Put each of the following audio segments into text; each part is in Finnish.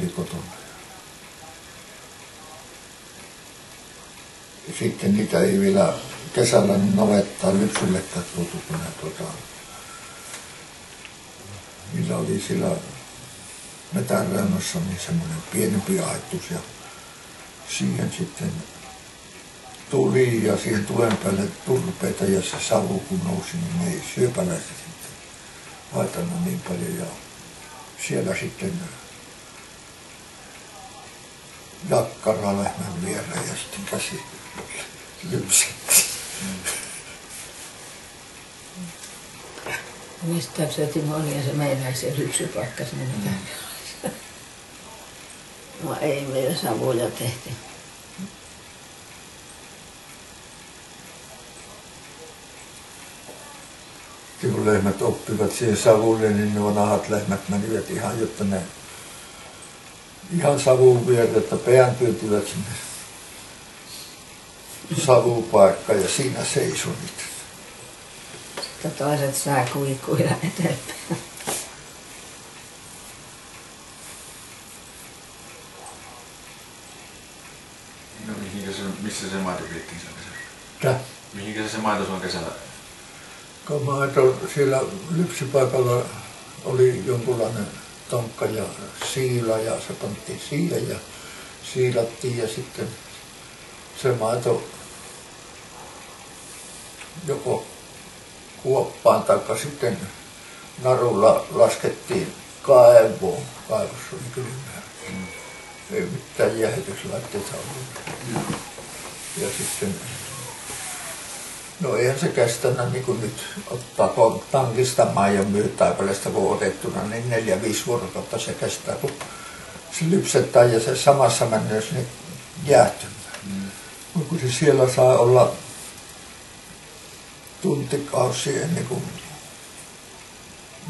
oli kotona. Ja sitten niitä ei vielä kesällä navettaan lypsyllekään tuotu, kun niillä oli siellä metän reunassa niin semmoinen pienempi aittus ja siihen sitten tuli ja siihen tulen päälle turpeita ja se savu kun nousi, niin ne ei syöpäläistä sitten haitannut niin paljon ja siellä sitten jakkara lehmän viereen ja sitten käsi lypsettiin. Mistä se Timo oli ja se meinaisi lypsypaikka sinne mitään? No ei meillä savuja tehty. Kun lehmät oppivat siihen savulle, niin nuo nahat lehmät menivät ihan, jotta ne ihan savun viereen, että pään työntivät sinne savupaikkaan ja siinä seisoi niitä. Sitten toiset saa kuikuilla eteenpäin. No missä se maito pidettiin sen kesällä? Tää? Mihinkä se maito sulla kesällä? Kun maito siellä lypsypaikalla oli jonkunlainen tonkka ja siila ja se pantiin siihen ja siilattiin ja sitten se maito joko kuoppaan tai sitten narulla laskettiin kaivoon. Kaivossa oli kylmää. Ei mitään jäähdytyslaitteita ollut. Ja sitten, no eihän se kestänyt niin kuin nyt ottaa tankista maidon myytaipaleesta kun otettuna, niin 4-5 vuorokautta se kestää, kun se lypsetään ja se samassa mennessä niin jäähtymään. Kun se siellä saa olla tuntikausia ennen kuin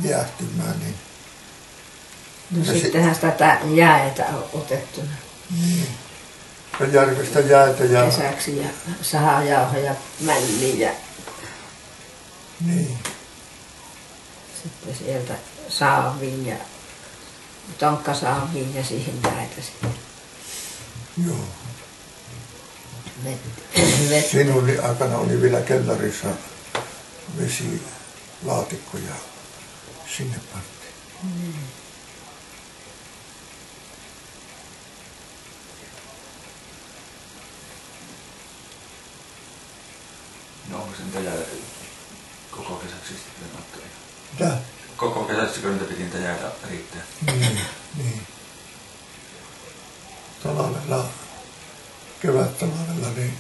jäähtymään, niin... No sittenhän sitä jäätä on otettuna. Niin. Ja järvestä jäätä ja... Kesäksi ja sahajauhoja, mälliä. Niin. Sitten sieltä saaviin ja tonkkasaaviin ja siihen jäätä sitten. Joo. Vettä. Sinun aikana oli vielä kellarissa vesilaatikko ja sinne pantiin. No onko se niitä jäätä koko kesäksi sitten ottoi? Mitä? Koko kesäksi kun niitä piti niitä jäätä riittää? Niin. Talvella, kevättalvella niin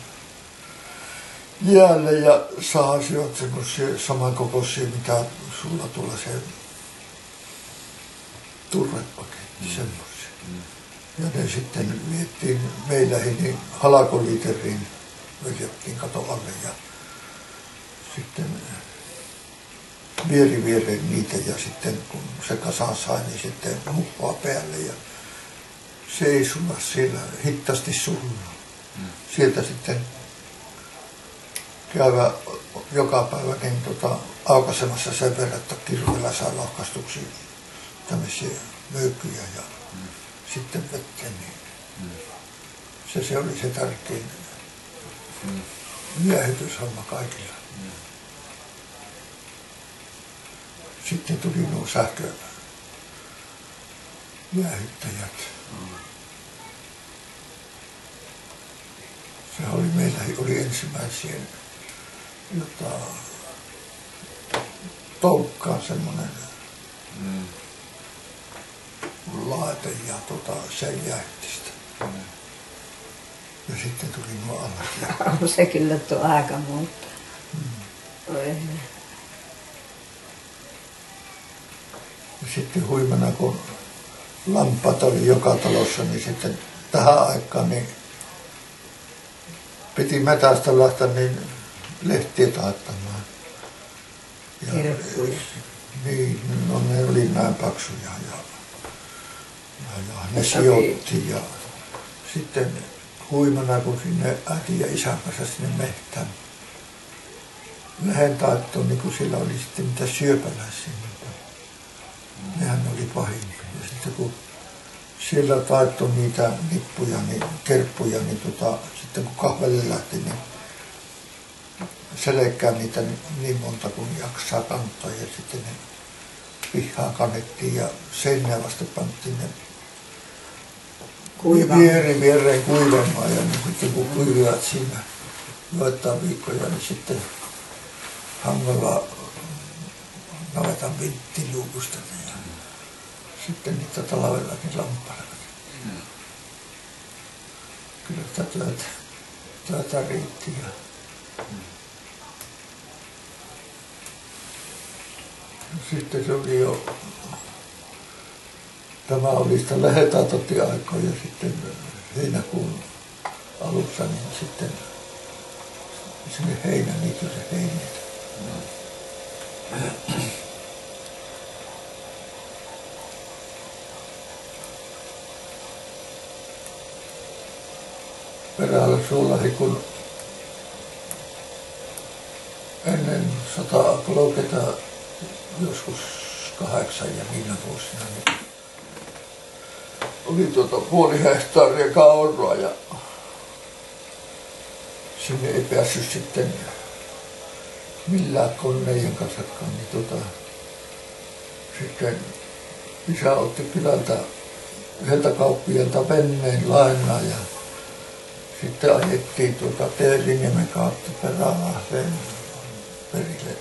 jäälle ja saasivat semmoisia samankokoisia, mitä sulla tuolla se turvepaketti, semmoisia. Ja ne sitten viettiin meilläkin niin halakoliiteriin, veljattiin katon alle ja sitten viereen niitä ja sitten kun se kasaan sai, niin sitten muppaa päälle ja se ei sulla siellä hittaasti sullaa. Sieltä sitten käydä joka päivä niin aukaisemassa sen verran, että kirveellä saa lohkaistuksi tämmöisiä möykkyjä ja sitten vettä niin. Se oli se tärkein miehityshomma kaikilla. Sitten tuli nuo sähkömiehittäjät. Se oli meillä oli ensimmäisiä, jota toukkaan semmoinen laite ja sen jäähti sitä. Ja sitten tuli nuo alat. On se kyllä tuo aika muuttaa. Ja sitten huimana, kun lampaat oli joka talossa, niin sitten tähän aikaan niin piti metästä lähteä niin lehtiä taittamaan. Niin, no ne oli näin paksuja ja ne sijoitti ja sitten huimana, kun sinne äiti ja isän kanssa sinne mehtään lähen taittoon, niin kun sillä oli sitten niitä syöpäläisiä. Nehän oli pahimpia. Ja sitten kun siellä taittoi niitä nippuja, niin, kerppuja, niin sitten kun kahvelle lähti, niin selkään niitä niin monta kuin jaksaa kantaa ja sitten ne pihaan kannettiin ja seinää vasten pantiin ne viereen kuivamaan ja niin sitten kun kuivivat siinä joitain viikkoja, niin sitten hangalla navetan vinttiluukusta ja sitten niitä talvellakin lampailla. Kyllä sitä työtä riitti. Ja sitten se oli jo, tämä oli sitä lähetatotti-aikaa ja sitten heinäkuun alussa, niin sitten sinne heinäniitylle heinät. Perällä Suolahi, kun ennen 130 joskus 8 ja niinä vuosina niin oli puoli hehtaaria kauraa ja sinne ei päässyt sitten millään koneiden kanssakaan, niin sitten isä otti kylältä yhdeltä kauppialta veneen lainaa ja sitten ajettiin Teeriniemen kautta Perälahteen perille.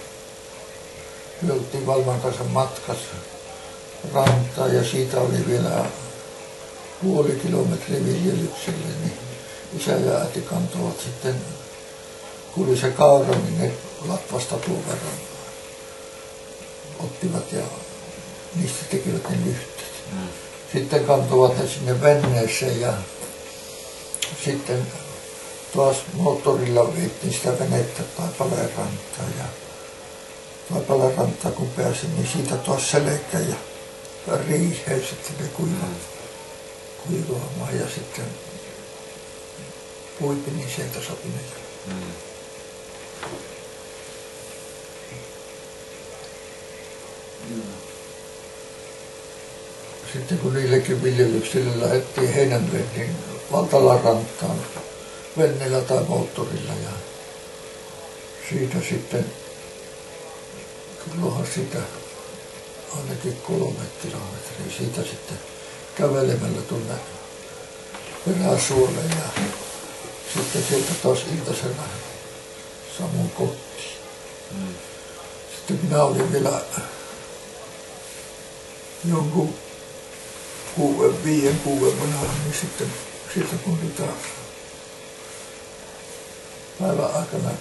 Me oltiin Valman kanssa matkassa rantaan ja siitä oli vielä puoli kilometriä viljelykselle, niin isä ja äiti kantoivat sitten, kun oli se kaura, niin ne latvasta tuon verran ottivat ja niistä tekivät ne lyhteet. Sitten kantoivat ne sinne veneeseen ja sitten taas moottorilla viettiin sitä venettä Taipaleen rantaan ja Taipaleen rantaan kun pääsin, niin siitä taas selkä ja riiheen sitten ne kuivaamaan ja sitten puipi, niin sieltä sopi ne. Sitten kun niillekin viljelyksille lähdettiin heinänlyöntiin niin Valtalan rantaan venneellä tai moottorilla ja siitä sitten, kyllähän sitä ainakin 3 kilometriä, siitä sitten kävelemällä tuonne Peräsuolle ja sitten sieltä taas iltasella samoin kotiin. Sitten minä olin vielä jonkun 5-6 vanha, niin sitten sieltä kun niitä päivän aikana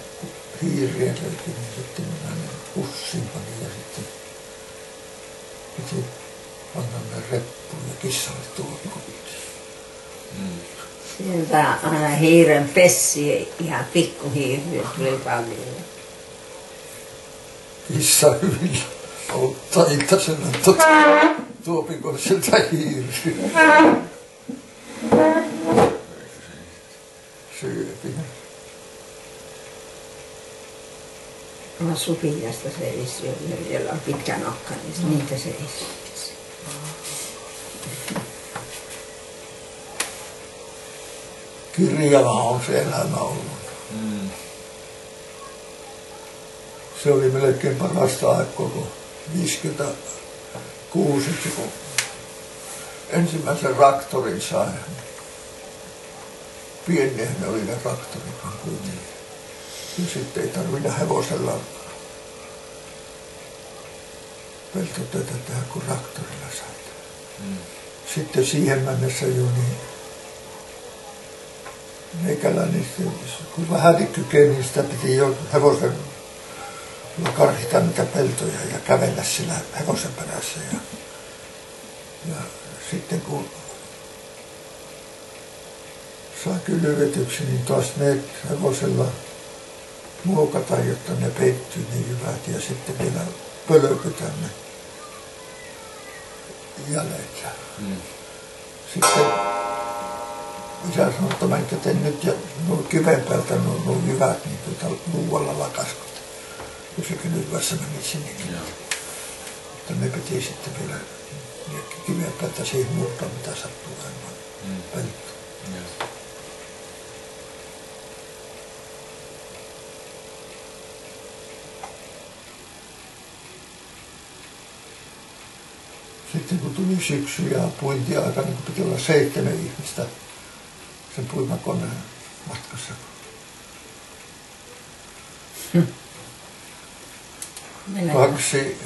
hiiriä löytyi, niin sitten minä ne pussiin panin ja sitten piti panna ne reppuun ja kissalle tuoda kotiin. Sieltä aina hiiren pessi, ihan pikkuhiiriä tuli paljon. Kissa hyvin auttaa iltasena tuopiko sieltä hiiriä. Syöpi. Supiasta se istuu, jolla on pitkä nokka, niin niitä se istuu. Kirjava on se elämä ollut. Se oli melkein parasta aikaa, kun 56, kun ensimmäisen traktorin sai. Pieniä ne oli ne traktorikaan kuitenkin. Ja sitten ei tarvinnut hevosella peltotöitä tehdä, kun traktorilla sai. Sitten siihen mennessä jo niin meikäläinen, kun vähän kykeni, niin sitä piti jo hevosen karhita niitä peltoja ja kävellä sillä hevosen perässä. Ja sitten kun sai kylvetyksi, niin taas ne hevosella muokata, jotta ne peittyy ne jyvät ja sitten vielä pölkytä ne jäljet. Sitten isä sanoi, että menkö te nyt ja kiven päältä nuo jyvät niin luualla lakaskot. Ja se kylvässä meni sinne. Mutta ne piti sitten vielä kiven päältä siihen muuttaa mitä sattuu aivan. Peltoon. Joo. Sitten kun tuli syksy ja puintiaika, niin piti olla 7 ihmistä sen puimakoneen matkassa. Venäjä. 2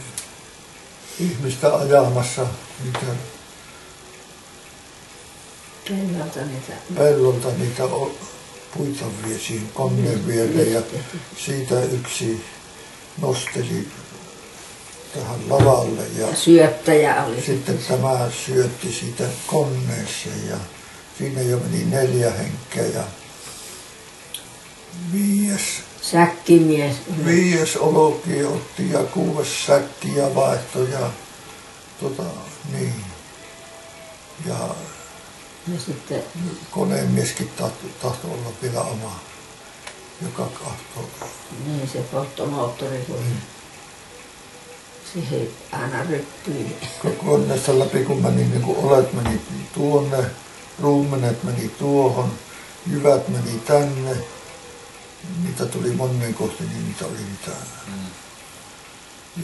ihmistä ajamassa niitä pellolta niitä puita vie siihen koneen viereen ja siitä yksi nosteli tähän lavalle ja syöttäjä oli. sitten tämä syötti siitä koneeseen ja siinä jo meni 4 henkeä ja 5 oloki otti ja 6 säkkiä vaihtoi ja niin. Ja sitten koneen mieskin tahtoi olla vielä oma, joka kahtoo. niin se polttomoottori tuli. Siihen aina ryppyi. Koneesta läpi kun meni, niin kuin olet meni tuonne, ruumenet meni tuohon, jyvät meni tänne. Niitä tuli moneen kohti, niin niitä oli mitään.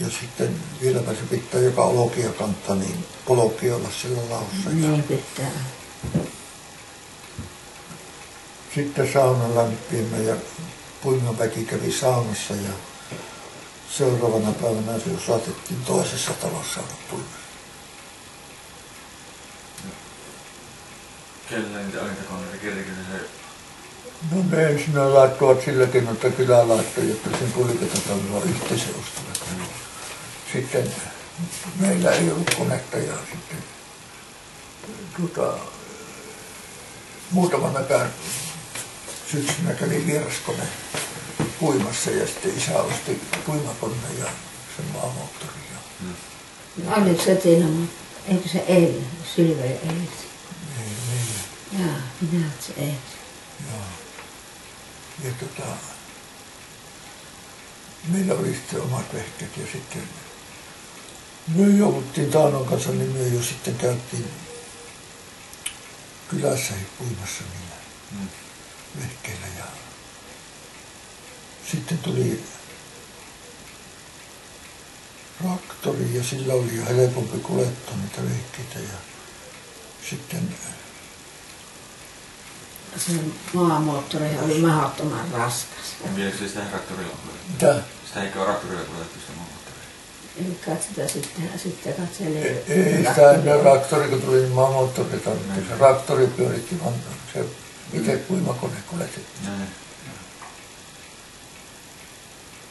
Ja sitten vieläpä se pitää joka olokia kantaa, niin polki olla sillä laussa. Niin pitää. Sitten saunan lämpiämme ja puimaväki kävi saunassa ja seuraavana päivänä se saatettiin toisessa talossa olla puimassa. Kellä niitä alintakoneita kerkisi se? No ne ensin laittoivat silläkin, että kylä laittoi, jotta sen kuljetetaan yhteisen ostavat. Sitten meillä ei ollut konetta ja sitten muutamana syksynä kävi vieraskone puimassa ja sitten isä osti puimakoneen ja sen maamoottorin. No, oliko se teillä, eikö se eilen, Sylve eilen? Ei. Jaa, minä olet se eilen. Joo. Ja meillä oli sitten omat vehkeet ja sitten me jouduttiin Taanon kanssa, niin me jo sitten käytiin kylässä puimassa niillä vehkeillä ja sitten tuli traktori ja sillä oli jo helpompi kuljettaa niitä vehkeitä ja sitten Se maamoottori oli mahdottoman raskas. Ja vieläkö se sitä traktorilla kuljettu? mitä? Sitä eikö ole traktorilla kuljettu sitä maamoottoria? Eli sitä sitten katselee. Ei sitä ennen traktori, kun tuli maamoottori tarvittiin. Se traktori pyöritti vaan se itse puimakone kuljetettiin. Näin.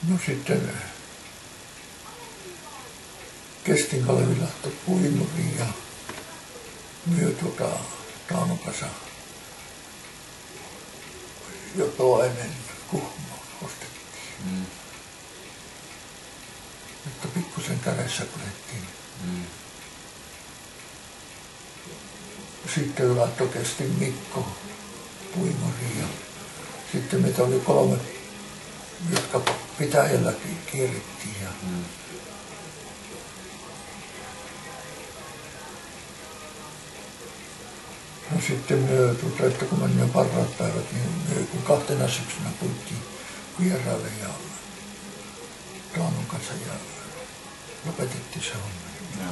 No sitten Kestin Kalevi lähtö puimuriin ja myö Taunon kanssa jo toinen Kuhmo ostettiin. Mutta pikkusen kädessä kuljettiin. Sitten laittoi Kestin Mikko puimuriin ja sitten meitä oli 3, jotka pitäjälläkin kierrettiin. Ja no sitten me, että kun meni jo parhaat päivät, niin me kun 2 syksynä puhuttiin vieraille ja Taanon kanssa ja lopetettiin se homma.